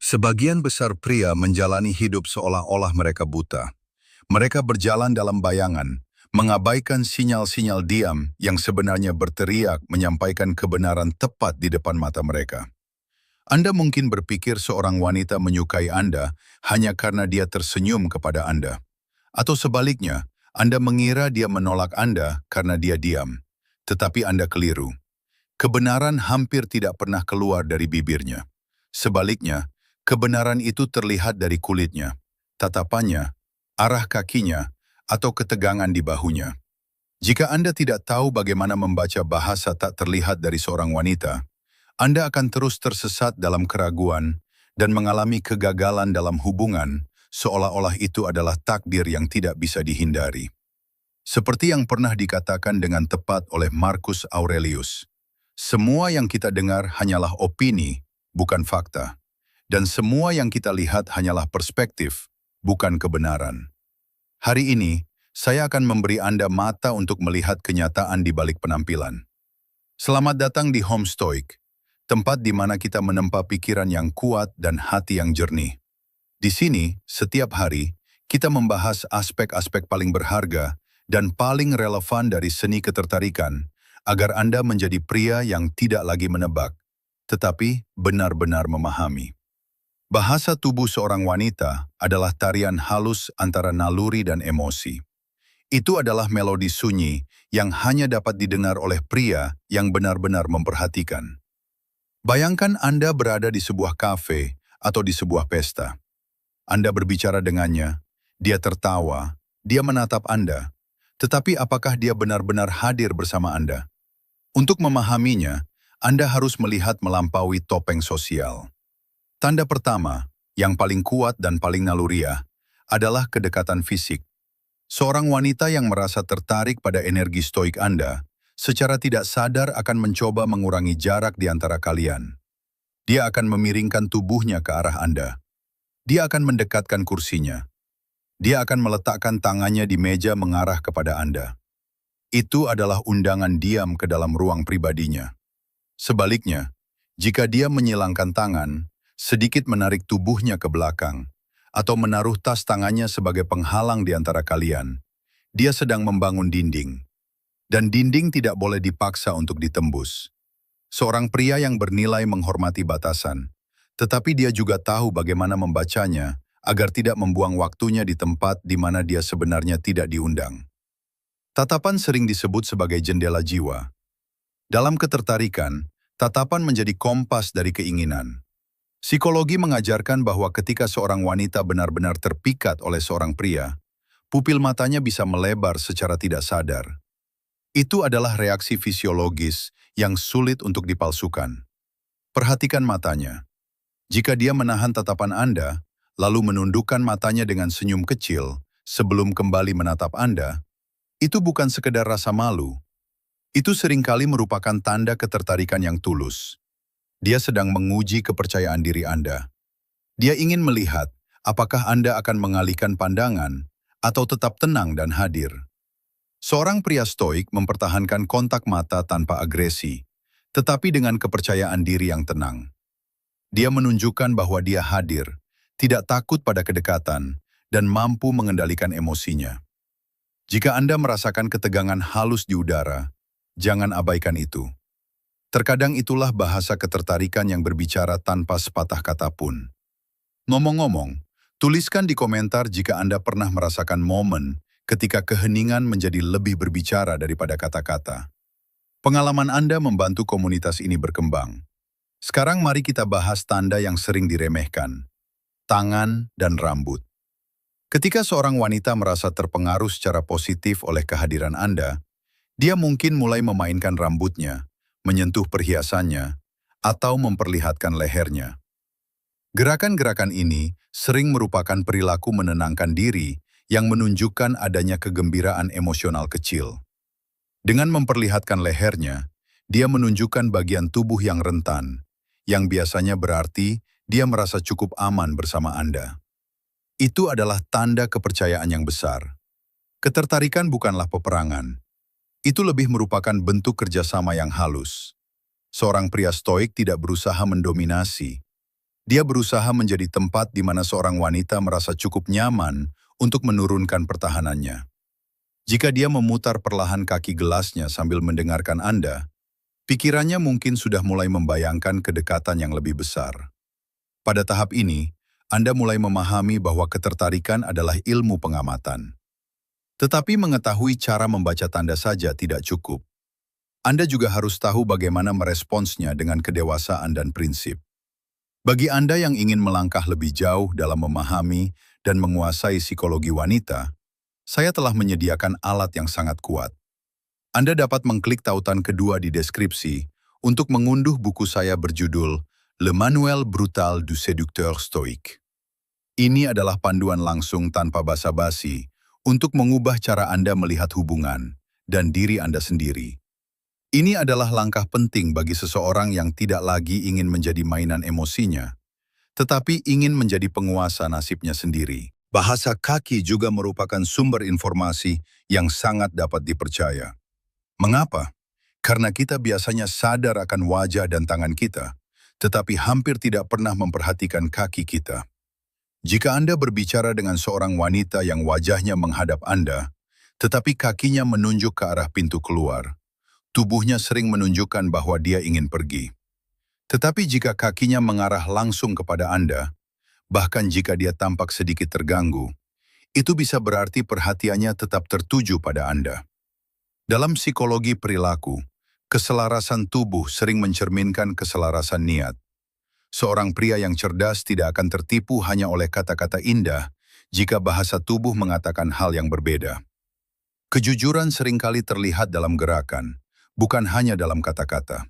Sebagian besar pria menjalani hidup seolah-olah mereka buta. Mereka berjalan dalam bayangan, mengabaikan sinyal-sinyal diam yang sebenarnya berteriak menyampaikan kebenaran tepat di depan mata mereka. Anda mungkin berpikir seorang wanita menyukai Anda hanya karena dia tersenyum kepada Anda. Atau sebaliknya, Anda mengira dia menolak Anda karena dia diam. Tetapi Anda keliru. Kebenaran hampir tidak pernah keluar dari bibirnya. Sebaliknya, kebenaran itu terlihat dari kulitnya, tatapannya, arah kakinya, atau ketegangan di bahunya. Jika Anda tidak tahu bagaimana membaca bahasa tak terlihat dari seorang wanita, Anda akan terus tersesat dalam keraguan dan mengalami kegagalan dalam hubungan, seolah-olah itu adalah takdir yang tidak bisa dihindari. Seperti yang pernah dikatakan dengan tepat oleh Marcus Aurelius, semua yang kita dengar hanyalah opini, bukan fakta. Dan semua yang kita lihat hanyalah perspektif, bukan kebenaran. Hari ini, saya akan memberi Anda mata untuk melihat kenyataan di balik penampilan. Selamat datang di Home Stoic, tempat di mana kita menempa pikiran yang kuat dan hati yang jernih. Di sini, setiap hari, kita membahas aspek-aspek paling berharga dan paling relevan dari seni ketertarikan, agar Anda menjadi pria yang tidak lagi menebak, tetapi benar-benar memahami. Bahasa tubuh seorang wanita adalah tarian halus antara naluri dan emosi. Itu adalah melodi sunyi yang hanya dapat didengar oleh pria yang benar-benar memperhatikan. Bayangkan Anda berada di sebuah kafe atau di sebuah pesta. Anda berbicara dengannya, dia tertawa, dia menatap Anda. Tetapi apakah dia benar-benar hadir bersama Anda? Untuk memahaminya, Anda harus melihat melampaui topeng sosial. Tanda pertama, yang paling kuat dan paling naluriah, adalah kedekatan fisik. Seorang wanita yang merasa tertarik pada energi stoik Anda, secara tidak sadar akan mencoba mengurangi jarak di antara kalian. Dia akan memiringkan tubuhnya ke arah Anda. Dia akan mendekatkan kursinya. Dia akan meletakkan tangannya di meja mengarah kepada Anda. Itu adalah undangan diam ke dalam ruang pribadinya. Sebaliknya, jika dia menyilangkan tangan, sedikit menarik tubuhnya ke belakang, atau menaruh tas tangannya sebagai penghalang di antara kalian, dia sedang membangun dinding. Dan dinding tidak boleh dipaksa untuk ditembus. Seorang pria yang bernilai menghormati batasan, tetapi dia juga tahu bagaimana membacanya agar tidak membuang waktunya di tempat di mana dia sebenarnya tidak diundang. Tatapan sering disebut sebagai jendela jiwa. Dalam ketertarikan, tatapan menjadi kompas dari keinginan. Psikologi mengajarkan bahwa ketika seorang wanita benar-benar terpikat oleh seorang pria, pupil matanya bisa melebar secara tidak sadar. Itu adalah reaksi fisiologis yang sulit untuk dipalsukan. Perhatikan matanya. Jika dia menahan tatapan Anda, lalu menundukkan matanya dengan senyum kecil sebelum kembali menatap Anda, itu bukan sekedar rasa malu. Itu seringkali merupakan tanda ketertarikan yang tulus. Dia sedang menguji kepercayaan diri Anda. Dia ingin melihat apakah Anda akan mengalihkan pandangan atau tetap tenang dan hadir. Seorang pria stoik mempertahankan kontak mata tanpa agresi, tetapi dengan kepercayaan diri yang tenang. Dia menunjukkan bahwa dia hadir, tidak takut pada kedekatan, dan mampu mengendalikan emosinya. Jika Anda merasakan ketegangan halus di udara, jangan abaikan itu. Terkadang itulah bahasa ketertarikan yang berbicara tanpa sepatah kata pun. Ngomong-ngomong, tuliskan di komentar jika Anda pernah merasakan momen ketika keheningan menjadi lebih berbicara daripada kata-kata. Pengalaman Anda membantu komunitas ini berkembang. Sekarang mari kita bahas tanda yang sering diremehkan. Tangan dan rambut. Ketika seorang wanita merasa terpengaruh secara positif oleh kehadiran Anda, dia mungkin mulai memainkan rambutnya, menyentuh perhiasannya, atau memperlihatkan lehernya. Gerakan-gerakan ini sering merupakan perilaku menenangkan diri yang menunjukkan adanya kegembiraan emosional kecil. Dengan memperlihatkan lehernya, dia menunjukkan bagian tubuh yang rentan, yang biasanya berarti dia merasa cukup aman bersama Anda. Itu adalah tanda kepercayaan yang besar. Ketertarikan bukanlah peperangan. Itu lebih merupakan bentuk kerjasama yang halus. Seorang pria stoik tidak berusaha mendominasi. Dia berusaha menjadi tempat di mana seorang wanita merasa cukup nyaman untuk menurunkan pertahanannya. Jika dia memutar perlahan kaki gelasnya sambil mendengarkan Anda, pikirannya mungkin sudah mulai membayangkan kedekatan yang lebih besar. Pada tahap ini, Anda mulai memahami bahwa ketertarikan adalah ilmu pengamatan. Tetapi mengetahui cara membaca tanda saja tidak cukup. Anda juga harus tahu bagaimana meresponsnya dengan kedewasaan dan prinsip. Bagi Anda yang ingin melangkah lebih jauh dalam memahami dan menguasai psikologi wanita, saya telah menyediakan alat yang sangat kuat. Anda dapat mengklik tautan kedua di deskripsi untuk mengunduh buku saya berjudul Le Manuel Brutal du Séducteur Stoique. Ini adalah panduan langsung tanpa basa-basi untuk mengubah cara Anda melihat hubungan dan diri Anda sendiri. Ini adalah langkah penting bagi seseorang yang tidak lagi ingin menjadi mainan emosinya, tetapi ingin menjadi penguasa nasibnya sendiri. Bahasa kaki juga merupakan sumber informasi yang sangat dapat dipercaya. Mengapa? Karena kita biasanya sadar akan wajah dan tangan kita, tetapi hampir tidak pernah memperhatikan kaki kita. Jika Anda berbicara dengan seorang wanita yang wajahnya menghadap Anda, tetapi kakinya menunjuk ke arah pintu keluar, tubuhnya sering menunjukkan bahwa dia ingin pergi. Tetapi jika kakinya mengarah langsung kepada Anda, bahkan jika dia tampak sedikit terganggu, itu bisa berarti perhatiannya tetap tertuju pada Anda. Dalam psikologi perilaku, keselarasan tubuh sering mencerminkan keselarasan niat. Seorang pria yang cerdas tidak akan tertipu hanya oleh kata-kata indah jika bahasa tubuh mengatakan hal yang berbeda. Kejujuran seringkali terlihat dalam gerakan, bukan hanya dalam kata-kata.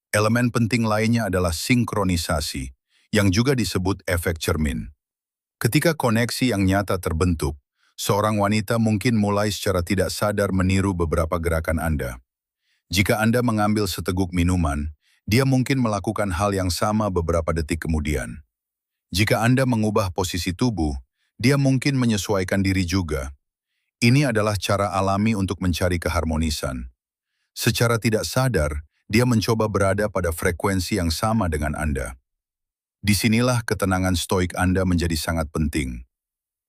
Elemen penting lainnya adalah sinkronisasi, yang juga disebut efek cermin. Ketika koneksi yang nyata terbentuk, seorang wanita mungkin mulai secara tidak sadar meniru beberapa gerakan Anda. Jika Anda mengambil seteguk minuman, dia mungkin melakukan hal yang sama beberapa detik kemudian. Jika Anda mengubah posisi tubuh, dia mungkin menyesuaikan diri juga. Ini adalah cara alami untuk mencari keharmonisan. Secara tidak sadar, dia mencoba berada pada frekuensi yang sama dengan Anda. Disinilah ketenangan stoik Anda menjadi sangat penting.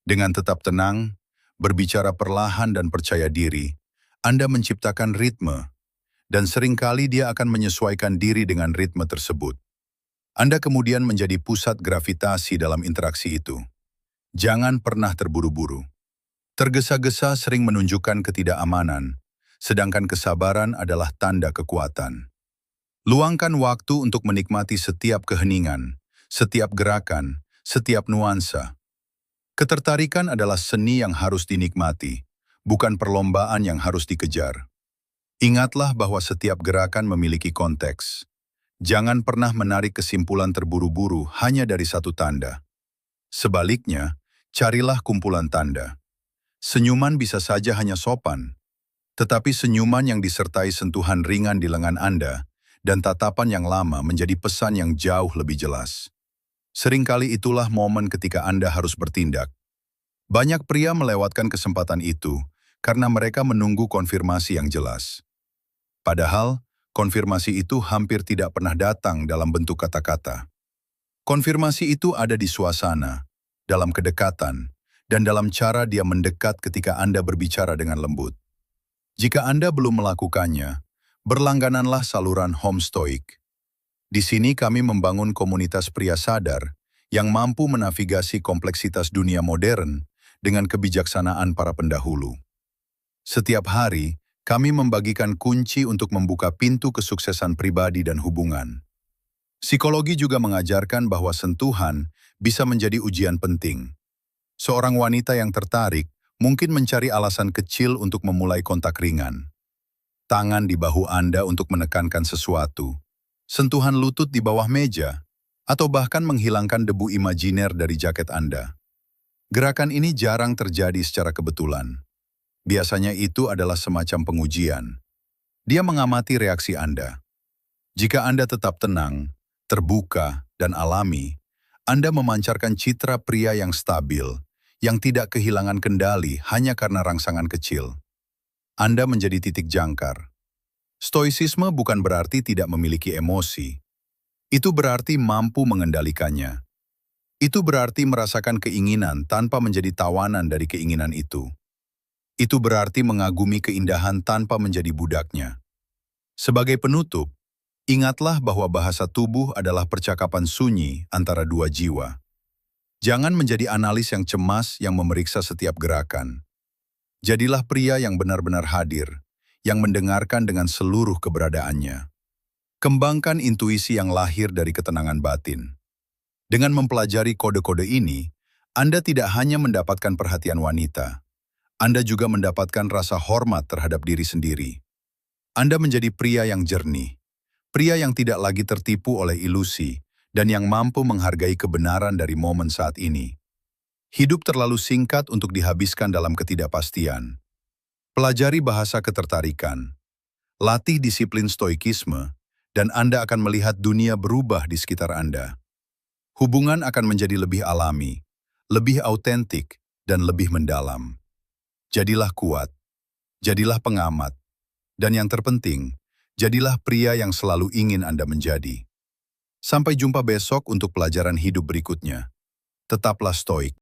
Dengan tetap tenang, berbicara perlahan dan percaya diri, Anda menciptakan ritme, dan seringkali dia akan menyesuaikan diri dengan ritme tersebut. Anda kemudian menjadi pusat gravitasi dalam interaksi itu. Jangan pernah terburu-buru. Tergesa-gesa sering menunjukkan ketidakamanan, sedangkan kesabaran adalah tanda kekuatan. Luangkan waktu untuk menikmati setiap keheningan, setiap gerakan, setiap nuansa. Ketertarikan adalah seni yang harus dinikmati, bukan perlombaan yang harus dikejar. Ingatlah bahwa setiap gerakan memiliki konteks. Jangan pernah menarik kesimpulan terburu-buru hanya dari satu tanda. Sebaliknya, carilah kumpulan tanda. Senyuman bisa saja hanya sopan, tetapi senyuman yang disertai sentuhan ringan di lengan Anda dan tatapan yang lama menjadi pesan yang jauh lebih jelas. Seringkali itulah momen ketika Anda harus bertindak. Banyak pria melewatkan kesempatan itu karena mereka menunggu konfirmasi yang jelas. Padahal, konfirmasi itu hampir tidak pernah datang dalam bentuk kata-kata. Konfirmasi itu ada di suasana, dalam kedekatan, dan dalam cara dia mendekat ketika Anda berbicara dengan lembut. Jika Anda belum melakukannya, berlanggananlah saluran Home Stoic. Di sini kami membangun komunitas pria sadar yang mampu menavigasi kompleksitas dunia modern dengan kebijaksanaan para pendahulu. Setiap hari, kami membagikan kunci untuk membuka pintu kesuksesan pribadi dan hubungan. Psikologi juga mengajarkan bahwa sentuhan bisa menjadi ujian penting. Seorang wanita yang tertarik mungkin mencari alasan kecil untuk memulai kontak ringan. Tangan di bahu Anda untuk menekankan sesuatu, sentuhan lutut di bawah meja, atau bahkan menghilangkan debu imajiner dari jaket Anda. Gerakan ini jarang terjadi secara kebetulan. Biasanya itu adalah semacam pengujian. Dia mengamati reaksi Anda. Jika Anda tetap tenang, terbuka, dan alami, Anda memancarkan citra pria yang stabil, yang tidak kehilangan kendali hanya karena rangsangan kecil. Anda menjadi titik jangkar. Stoicisme bukan berarti tidak memiliki emosi. Itu berarti mampu mengendalikannya. Itu berarti merasakan keinginan tanpa menjadi tawanan dari keinginan itu. Itu berarti mengagumi keindahan tanpa menjadi budaknya. Sebagai penutup, ingatlah bahwa bahasa tubuh adalah percakapan sunyi antara dua jiwa. Jangan menjadi analis yang cemas yang memeriksa setiap gerakan. Jadilah pria yang benar-benar hadir, yang mendengarkan dengan seluruh keberadaannya. Kembangkan intuisi yang lahir dari ketenangan batin. Dengan mempelajari kode-kode ini, Anda tidak hanya mendapatkan perhatian wanita, Anda juga mendapatkan rasa hormat terhadap diri sendiri. Anda menjadi pria yang jernih, pria yang tidak lagi tertipu oleh ilusi, dan yang mampu menghargai kebenaran dari momen saat ini. Hidup terlalu singkat untuk dihabiskan dalam ketidakpastian. Pelajari bahasa ketertarikan, latih disiplin stoikisme, dan Anda akan melihat dunia berubah di sekitar Anda. Hubungan akan menjadi lebih alami, lebih autentik, dan lebih mendalam. Jadilah kuat, jadilah pengamat, dan yang terpenting, jadilah pria yang selalu ingin Anda menjadi. Sampai jumpa besok untuk pelajaran hidup berikutnya. Tetaplah stoik.